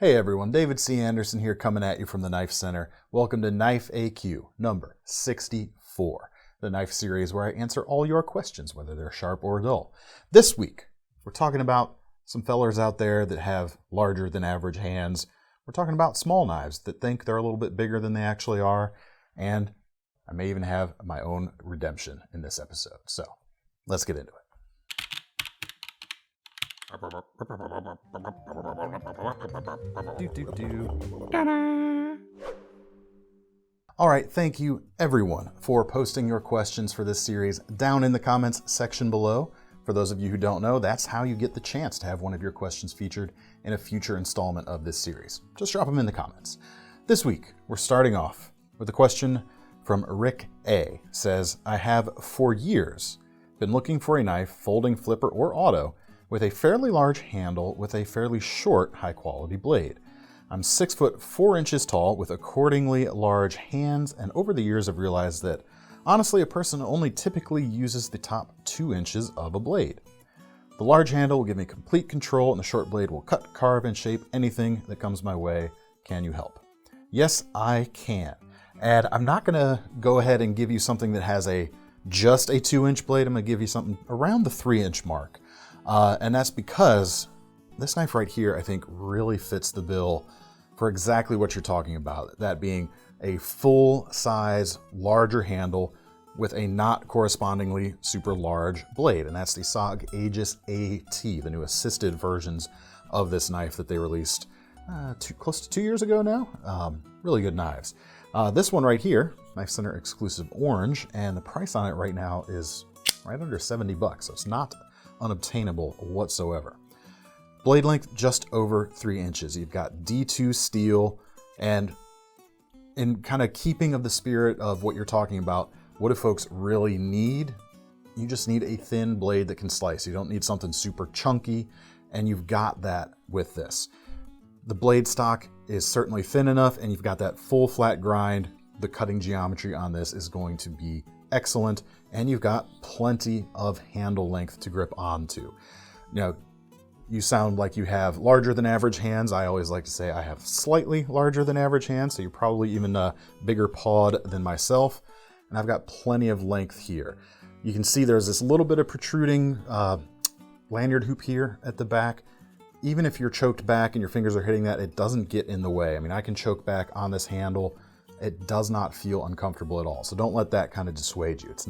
Hey everyone, David C. Anderson here coming at you from the KnifeCenter. Welcome to KniFAQ number 64, the knife series where I answer all your questions, whether they're sharp or dull. This week, we're talking about some fellers out there that have larger than average hands. We're talking about small knives that think they're a little bit bigger than they actually are, and I may even have my own redemption in this episode. So, let's get into it. All right, thank you everyone for posting your questions for this series down in the comments section below. For those of you who don't know, that's how you get the chance to have one of your questions featured in a future installment of this series. Just drop them in the comments. This week, we're starting off with a question from Rick A. Says, I have for years been looking for a knife, folding, flipper, or auto, with a fairly large handle with a fairly short, high-quality blade. I'm 6 foot 4 inches tall with accordingly large hands, and over the years I've realized that, honestly, a person only typically uses the top 2 inches of a blade. The large handle will give me complete control, and the short blade will cut, carve, and shape anything that comes my way. Can you help? Yes, I can. And I'm not gonna go ahead and give you something that has just a 2-inch blade. I'm gonna give you something around the 3-inch mark. And that's because this knife right here, I think, really fits the bill for exactly what you're talking about. That being a full-size, larger handle with a not correspondingly super large blade. And that's the SOG Aegis AT, the new assisted versions of this knife that they released close to 2 years ago now. Really good knives. This one right here, KnifeCenter exclusive orange, and the price on it right now is right under 70 bucks. So it's not unobtainable whatsoever. Blade length just over 3 inches. You've got D2 steel, and in kind of keeping of the spirit of what you're talking about, what do folks really need? You just need a thin blade that can slice. You don't need something super chunky, and you've got that with this. The blade stock is certainly thin enough, and you've got that full flat grind. The cutting geometry on this is going to be excellent, and you've got plenty of handle length to grip onto. Now, you sound like you have larger than average hands. I always like to say I have slightly larger than average hands, so you're probably even a bigger pawed than myself, and I've got plenty of length here. You can see there's this little bit of protruding lanyard hoop here at the back. Even if you're choked back and your fingers are hitting that, it doesn't get in the way. I mean, I can choke back on this handle. It does not feel uncomfortable at all. So don't let that kind of dissuade you. It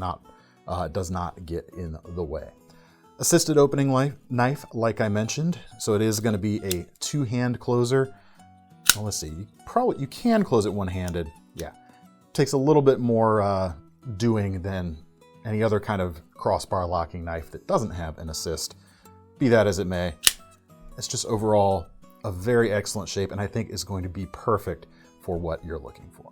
does not get in the way. Assisted opening knife, like I mentioned. So it is going to be a 2-hand closer. Well, let's see. You can close it one-handed. Yeah. Takes a little bit more doing than any other kind of crossbar locking knife that doesn't have an assist. Be that as it may, it's just overall a very excellent shape, and I think is going to be perfect for what you're looking for.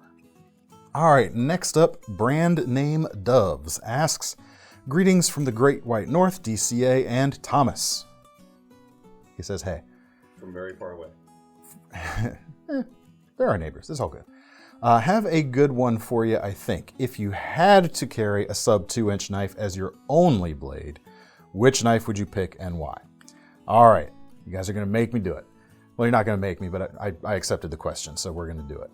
All right, next up, brand name Doves asks, greetings from the Great White North, DCA, and Thomas. He says, hey. From very far away. They're our neighbors, it's all good. Have a good one for you, I think. If you had to carry a sub 2-inch knife as your only blade, which knife would you pick and why? All right, you guys are gonna make me do it. Well, you're not gonna make me, but I accepted the question, so we're gonna do it.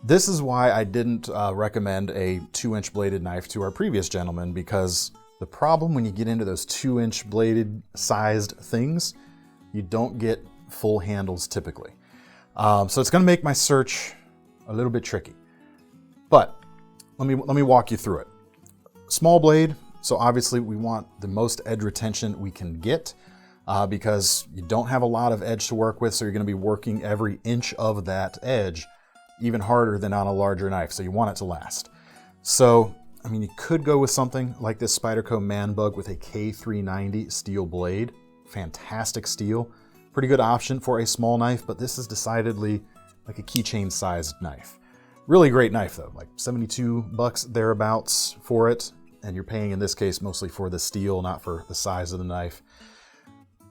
This is why I didn't recommend a 2-inch bladed knife to our previous gentleman, because the problem when you get into those 2-inch bladed sized things, you don't get full handles typically. So it's gonna make my search a little bit tricky. But let me walk you through it. Small blade, so obviously we want the most edge retention we can get because you don't have a lot of edge to work with, so you're gonna be working every inch of that edge even harder than on a larger knife, so you want it to last. So, I mean, you could go with something like this Spyderco Man Bug with a K390 steel blade. Fantastic steel. Pretty good option for a small knife, but this is decidedly like a keychain sized knife. Really great knife though, like 72 bucks thereabouts for it, and you're paying in this case mostly for the steel, not for the size of the knife.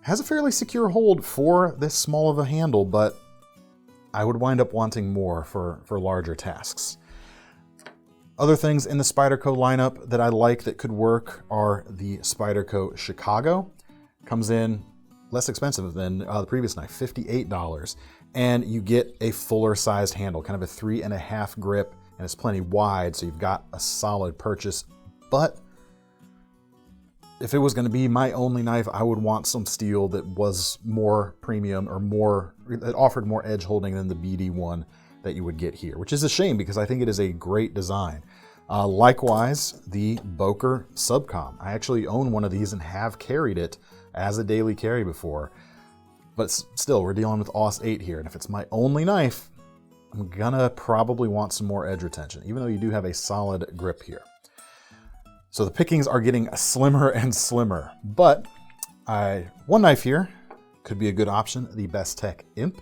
Has a fairly secure hold for this small of a handle, but I would wind up wanting more for larger tasks. Other things in the Spyderco lineup that I like that could work are the Spyderco Chicago. Comes in less expensive than the previous knife, $58. and you get a fuller sized handle, kind of a 3.5 grip, and it's plenty wide, so you've got a solid purchase. But if it was going to be my only knife, I would want some steel that was more premium or that offered more edge holding than the BD1 that you would get here, which is a shame because I think it is a great design. Likewise, the Boker Subcom. I actually own one of these and have carried it as a daily carry before. But still, we're dealing with AUS 8 here, and if it's my only knife, I'm gonna probably want some more edge retention, even though you do have a solid grip here. So the pickings are getting slimmer and slimmer, but one knife here could be a good option, the Bestech Imp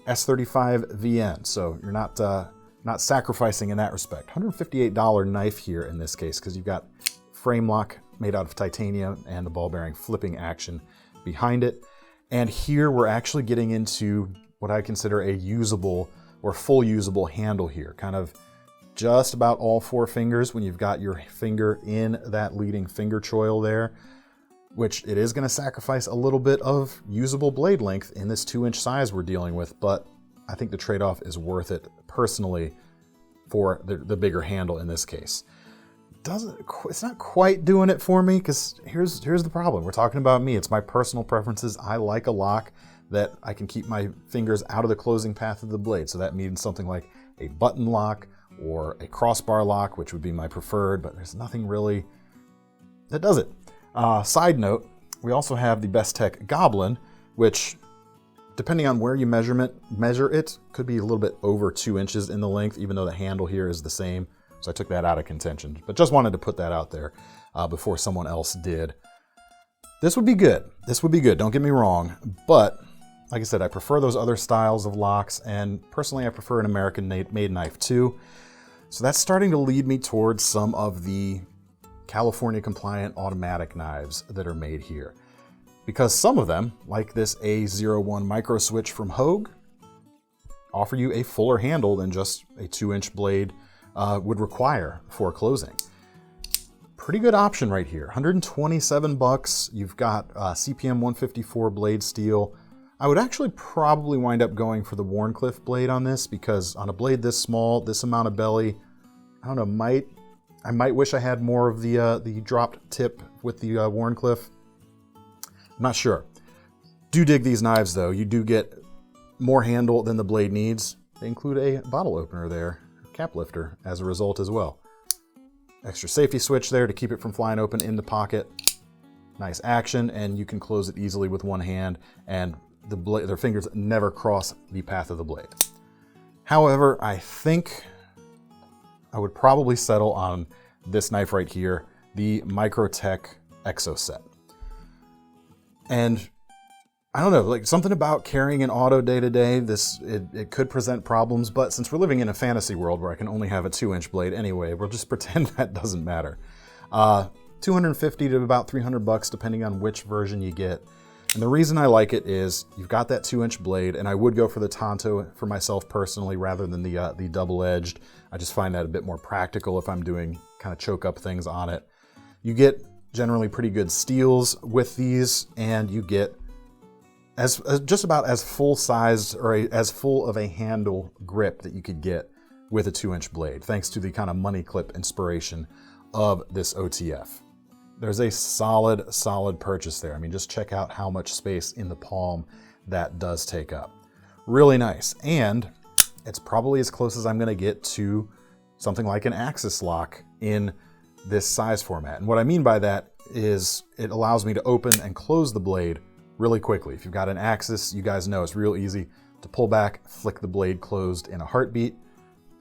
S35 VN. So you're not sacrificing in that respect. $158 knife here in this case, because you've got frame lock made out of titanium and the ball bearing flipping action behind it. And here we're actually getting into what I consider a usable or full usable handle here, kind of just about all 4 fingers when you've got your finger in that leading finger choil there, which it is going to sacrifice a little bit of usable blade length in this 2-inch size we're dealing with, but I think the trade-off is worth it personally for the bigger handle in this case. It's not quite doing it for me, because here's the problem. We're talking about me. It's my personal preferences. I like a lock that I can keep my fingers out of the closing path of the blade. So that means something like a button lock or a crossbar lock, which would be my preferred, but there's nothing really that does it. Side note, we also have the Bestech Goblin, which, depending on where you measure it, could be a little bit over 2 inches in the length, even though the handle here is the same. So I took that out of contention, but just wanted to put that out there before someone else did. This would be good. This would be good, don't get me wrong. But like I said, I prefer those other styles of locks, and personally I prefer an American-made knife too. So that's starting to lead me towards some of the California compliant automatic knives that are made here. Because some of them, like this A01 micro switch from Hogue, offer you a fuller handle than just a 2-inch blade would require for closing. Pretty good option right here. 127 bucks. You've got CPM 154 blade steel. I would actually probably wind up going for the Wharncliffe blade on this, because on a blade this small, this amount of belly, I don't know, I might wish I had more of the dropped tip with the Wharncliffe. I'm not sure. Do dig these knives though. You do get more handle than the blade needs. They include a bottle opener there, cap lifter as a result as well. Extra safety switch there to keep it from flying open in the pocket. Nice action, and you can close it easily with one hand, and their fingers never cross the path of the blade. However, I think I would probably settle on this knife right here, the Microtech Exo Set. And I don't know, like something about carrying an auto day to day, it could present problems, but since we're living in a fantasy world where I can only have a 2-inch blade anyway, we'll just pretend that doesn't matter. 250 to about 300 bucks depending on which version you get. And the reason I like it is you've got that 2-inch blade, and I would go for the Tonto for myself personally rather than the double-edged. I just find that a bit more practical if I'm doing kind of choke up things on it. You get generally pretty good steels with these, and you get as just about as full-sized or as full of a handle grip that you could get with a 2-inch blade, thanks to the kind of money clip inspiration of this OTF. There's a solid purchase there. I mean, just check out how much space in the palm that does take up. Really nice, and it's probably as close as I'm gonna get to something like an Axis lock in this size format. And what I mean by that is it allows me to open and close the blade really quickly. If you've got an Axis, you guys know it's real easy to pull back, flick the blade closed in a heartbeat.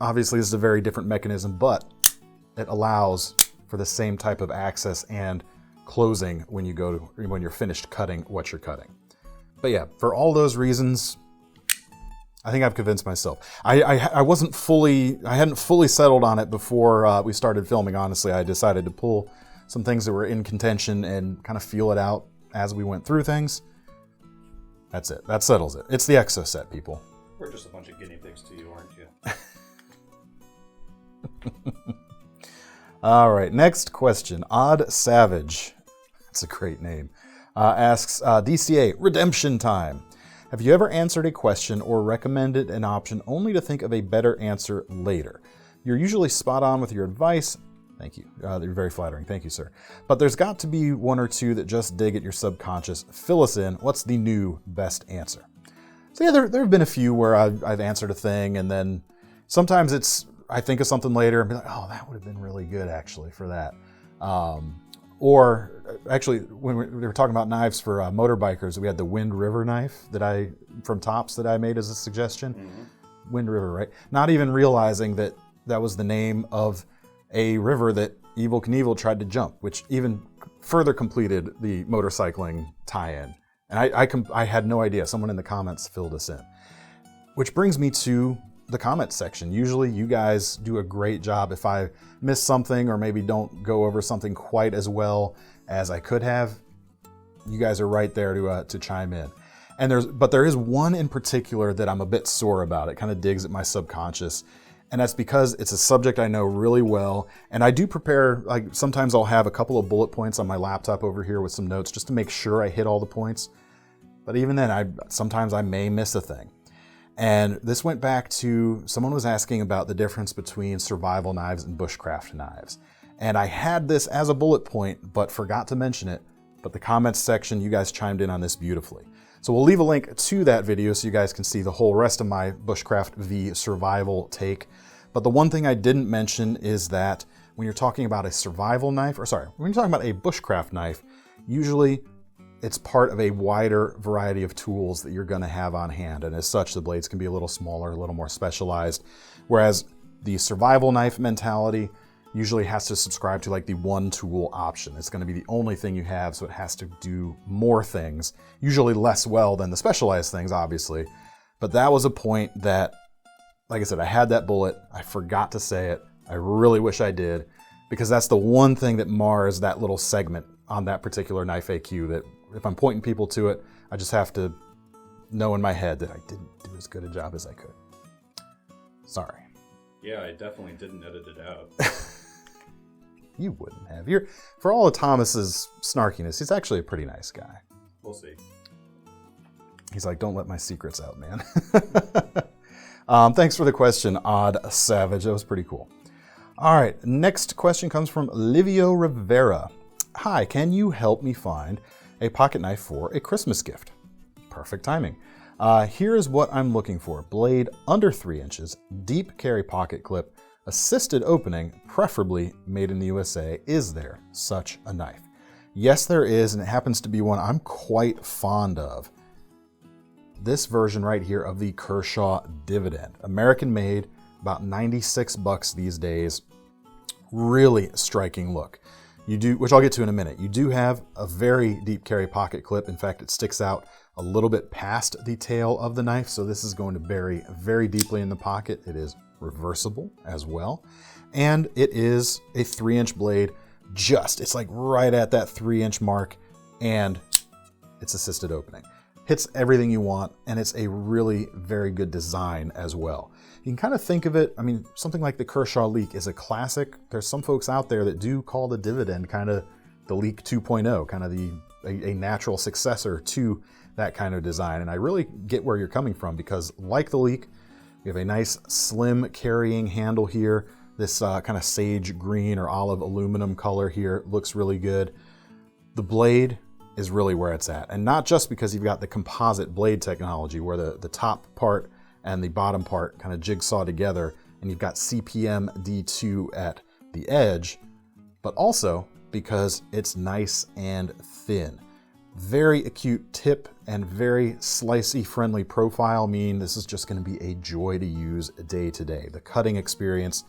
Obviously, this is a very different mechanism, but it allows for the same type of access and closing when you're finished cutting what you're cutting. But yeah, for all those reasons, I think I've convinced myself. I hadn't fully settled on it before we started filming, honestly. I decided to pull some things that were in contention and kind of feel it out as we went through things. That's it. That settles it. It's the Exo Set, people. We're just a bunch of guinea pigs to you, aren't you? All right, next question. Odd Savage, that's a great name, asks, DCA, redemption time. Have you ever answered a question or recommended an option only to think of a better answer later? You're usually spot on with your advice. Thank you. You're very flattering. Thank you, sir. But there's got to be one or two that just dig at your subconscious. Fill us in. What's the new best answer? So yeah, there have been a few where I've answered a thing, and then sometimes I think of something later and be like, oh, that would have been really good actually for that. Or actually, when we were talking about knives for motorbikers, we had the Wind River knife from Tops that I made as a suggestion. Mm-hmm. Wind River, right? Not even realizing that was the name of a river that Evel Knievel tried to jump, which even further completed the motorcycling tie-in. And I had no idea. Someone in the comments filled us in. Which brings me to the comments section. Usually you guys do a great job. If I miss something or maybe don't go over something quite as well as I could have, you guys are right there to chime in. But there is one in particular that I'm a bit sore about. It kind of digs at my subconscious. And that's because it's a subject I know really well. And I do prepare, like sometimes I'll have a couple of bullet points on my laptop over here with some notes just to make sure I hit all the points. But even then, sometimes I may miss a thing. And this went back to someone was asking about the difference between survival knives and bushcraft knives. And I had this as a bullet point, but forgot to mention it. But the comments section, you guys chimed in on this beautifully. So we'll leave a link to that video so you guys can see the whole rest of my bushcraft v survival take. But the one thing I didn't mention is that when you're talking about a survival knife, when you're talking about a bushcraft knife, usually it's part of a wider variety of tools that you're going to have on hand. And as such, the blades can be a little smaller, a little more specialized. Whereas the survival knife mentality usually has to subscribe to like the one tool option. It's going to be the only thing you have, so it has to do more things, usually less well than the specialized things, obviously. But that was a point that, like I said, I had that bullet. I forgot to say it. I really wish I did, because that's the one thing that mars that little segment on that particular KniFAQ, that if I'm pointing people to it, I just have to know in my head that I didn't do as good a job as I could. Sorry. Yeah, I definitely didn't edit it out. You wouldn't have. For all of Thomas's snarkiness, he's actually a pretty nice guy. We'll see. He's like, don't let my secrets out, man. Thanks for the question, Odd Savage. That was pretty cool. All right, next question comes from Livio Rivera. Hi, can you help me find a pocket knife for a Christmas gift? Perfect timing. Here is what I'm looking for. Blade under 3 inches, deep carry pocket clip, assisted opening, preferably made in the USA. Is there such a knife? Yes, there is, and it happens to be one I'm quite fond of. This version right here of the Kershaw Dividend. American made, about $96 these days. Really striking look. You do, which I'll get to in a minute. You do have a very deep carry pocket clip. In fact, it sticks out a little bit past the tail of the knife, so this is going to bury very deeply in the pocket. It is reversible as well, and it is a 3-inch blade. It's like right at that 3-inch mark, and it's assisted opening. Hits everything you want, and it's a really very good design as well. You can kind of think of it, I mean, something like the Kershaw Leak is a classic. There's some folks out there that do call the Dividend kind of the Leak 2.0, kind of a natural successor to that kind of design. And I really get where you're coming from, because like the Leak, we have a nice slim carrying handle here. This kind of sage green or olive aluminum color here looks really good. The blade is really where it's at. And not just because you've got the composite blade technology where the top part and the bottom part kind of jigsaw together, and you've got CPM D2 at the edge, but also because it's nice and thin. Very acute tip and very slicey friendly profile mean this is just going to be a joy to use day to day. The cutting experience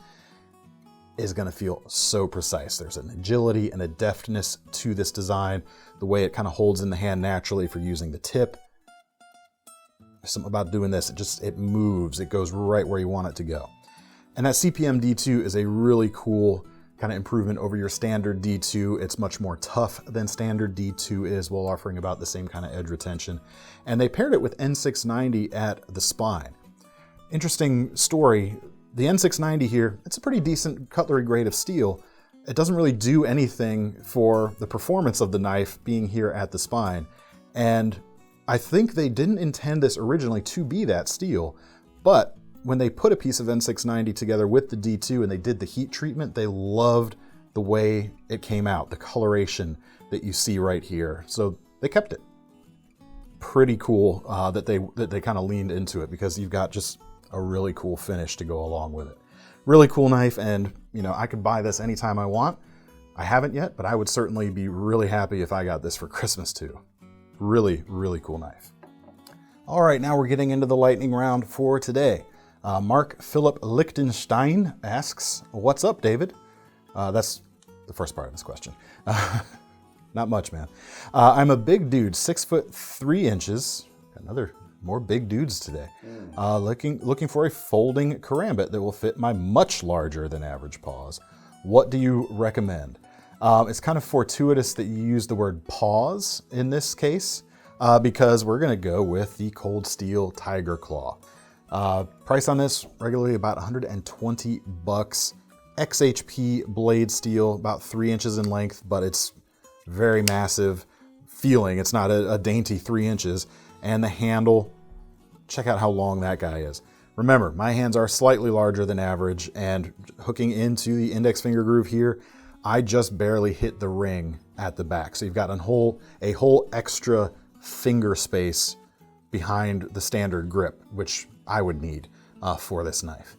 is going to feel so precise. There's an agility and a deftness to this design. The way it kind of holds in the hand naturally for using the tip. There's something about doing this, it moves, it goes right where you want it to go. And that CPM D2 is a really cool kind of improvement over your standard D2. It's much more tough than standard D2 is, while offering about the same kind of edge retention. And they paired it with N690 at the spine. Interesting story, the N690 here, it's a pretty decent cutlery grade of steel. It doesn't really do anything for the performance of the knife being here at the spine. And I think they didn't intend this originally to be that steel, but when they put a piece of N690 together with the D2 and they did the heat treatment, they loved the way it came out, the coloration that you see right here. So they kept it. Pretty cool that they kind of leaned into it, because you've got just a really cool finish to go along with it. Really cool knife, and you know, I could buy this anytime I want. I haven't yet, but I would certainly be really happy if I got this for Christmas too. Really, really cool knife. All right, now we're getting into the lightning round for today. Mark Philip Lichtenstein asks, "What's up, David?" That's the first part of this question. Not much, man. I'm a big dude, 6'3". Another more big dudes today. Looking for a folding Karambit that will fit my much larger than average paws. What do you recommend? It's kind of fortuitous that you use the word paws in this case, because we're going to go with the Cold Steel Tiger Claw. Price on this regularly about $120. XHP blade steel, about 3 inches in length, but it's very massive feeling. It's not a dainty 3 inches. And the handle, check out how long that guy is. Remember, my hands are slightly larger than average, and hooking into the index finger groove here, I just barely hit the ring at the back. So you've got a whole extra finger space behind the standard grip, which I would need for this knife.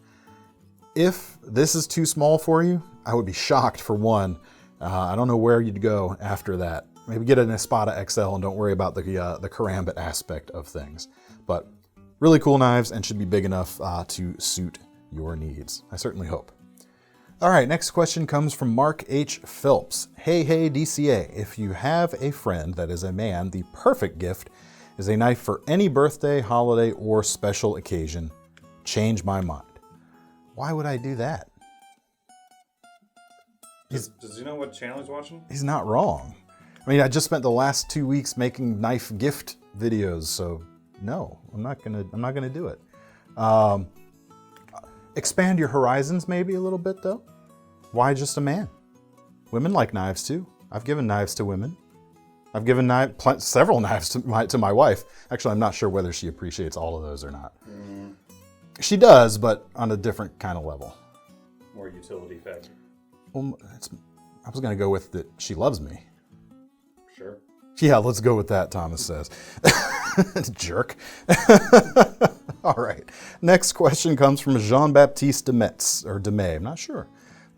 If this is too small for you, I would be shocked, for one. I don't know where you'd go after that. Maybe get an Espada XL and don't worry about the Karambit aspect of things. But really cool knives, and should be big enough to suit your needs. I certainly hope. All right, next question comes from Mark H. Phelps. Hey, DCA, if you have a friend that is a man, the perfect gift is a knife for any birthday, holiday, or special occasion. Change my mind. Why would I do that? Does he know what channel he's watching? He's not wrong. I mean, I just spent the last 2 weeks making knife gift videos, so no, I'm not gonna do it. Expand your horizons maybe a little bit though. Why just a man? Women like knives too. I've given knives to women. I've given several knives to my wife. Actually, I'm not sure whether she appreciates all of those or not. She does, but on a different kind of level. More utility factor. Well, I was going to go with that she loves me. Sure. Yeah, let's go with that, Thomas says. Jerk. All right. Next question comes from Jean-Baptiste Demetz, or Demay, I'm not sure.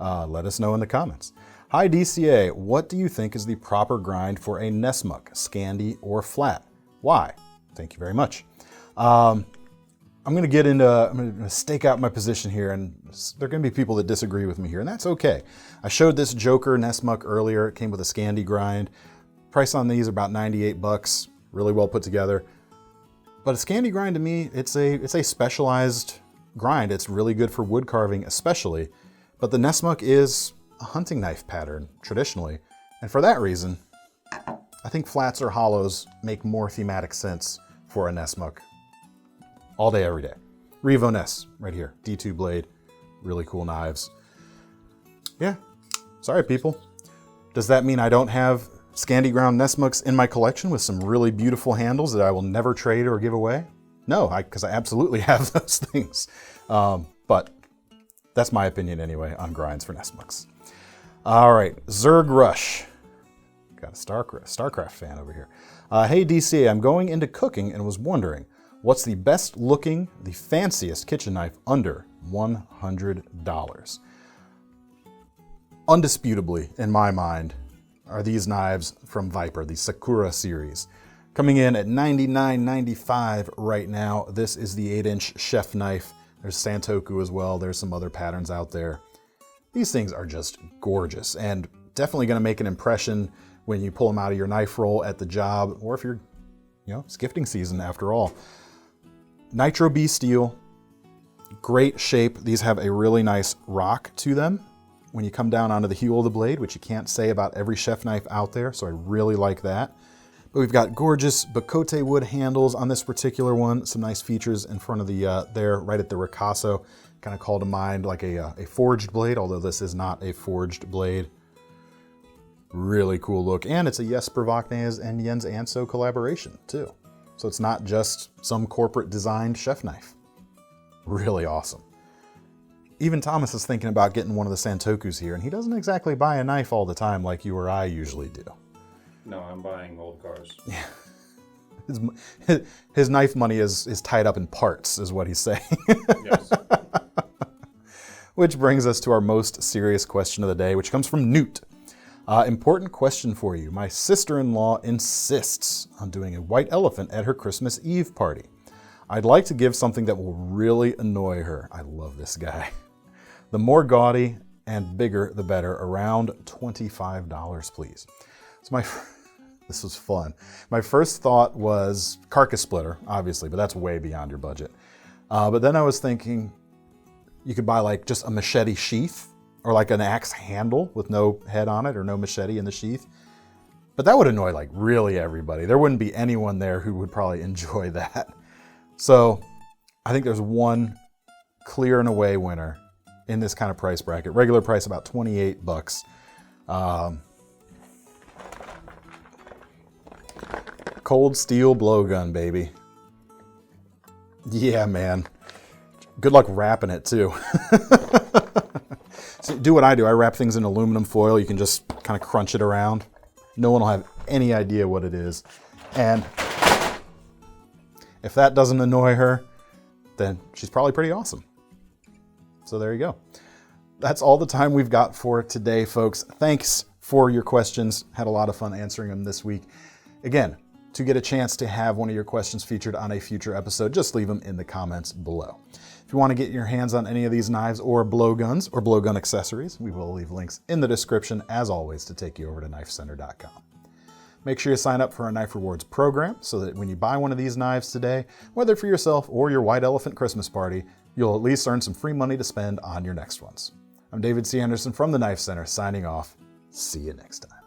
Let us know in the comments. Hi, DCA. What do you think is the proper grind for a Nessmuk, Scandi, or flat? Why? Thank you very much. I'm going to stake out my position here, and there are going to be people that disagree with me here, and that's okay. I showed this Joker Nessmuk earlier. It came with a Scandi grind. Price on these are about $98, really well put together. But a Scandi grind to me, it's a specialized grind. It's really good for wood carving especially, but the Nessmuk is a hunting knife pattern traditionally, and for that reason, I think flats or hollows make more thematic sense for a Nessmuk. All day, every day. Revo Ness, right here. D2 blade, really cool knives. Yeah, sorry people. Does that mean I don't have Scandi ground Nessmuks in my collection with some really beautiful handles that I will never trade or give away? No, because I absolutely have those things. But that's my opinion anyway on grinds for Nessmuks. All right, Zerg Rush. Got a StarCraft fan over here. Hey DCA, I'm going into cooking and was wondering, what's the best looking, the fanciest kitchen knife under $100? Undisputably, in my mind, are these knives from Viper, the Sakura series. Coming in at $99.95 right now. This is the 8-inch chef knife. There's Santoku as well. There's some other patterns out there. These things are just gorgeous and definitely going to make an impression when you pull them out of your knife roll at the job, or if you're, it's gifting season after all. Nitro B steel, great shape. These have a really nice rock to them when you come down onto the heel of the blade, which you can't say about every chef knife out there, so I really like that. But we've got gorgeous Bacote wood handles on this particular one. Some nice features in front of the there, right at the ricasso. Kind of call to mind like a forged blade, although this is not a forged blade. Really cool look, and it's a Jesper Vaknes and Jens Anso collaboration too. So it's not just some corporate designed chef knife. Really awesome. Even Thomas is thinking about getting one of the Santokus here, and he doesn't exactly buy a knife all the time like you or I usually do. No, I'm buying old cars. Yeah. His knife money is tied up in parts, is what he's saying. Yes. Which brings us to our most serious question of the day, which comes from Newt. Important question for you. My sister-in-law insists on doing a white elephant at her Christmas Eve party. I'd like to give something that will really annoy her. I love this guy. The more gaudy and bigger, the better. Around $25, please. So this was fun. My first thought was carcass splitter, obviously, but that's way beyond your budget. But then I was thinking you could buy like just a machete sheath or like an axe handle with no head on it or no machete in the sheath. But that would annoy like really everybody. There wouldn't be anyone there who would probably enjoy that. So I think there's one clear and away winner in this kind of price bracket. Regular price about $28. Cold steel blowgun, baby. Yeah, man. Good luck wrapping it too. So do what I do. I wrap things in aluminum foil. You can just kind of crunch it around. No one will have any idea what it is. And if that doesn't annoy her, then she's probably pretty awesome. So there you go. That's all the time we've got for today, folks. Thanks for your questions. Had a lot of fun answering them this week. Again, to get a chance to have one of your questions featured on a future episode, just leave them in the comments below. If you want to get your hands on any of these knives or blowguns or blowgun accessories, we will leave links in the description, as always, to take you over to KnifeCenter.com. Make sure you sign up for our Knife Rewards program so that when you buy one of these knives today, whether for yourself or your white elephant Christmas party, you'll at least earn some free money to spend on your next ones. I'm David C. Anderson from the Knife Center, signing off. See you next time.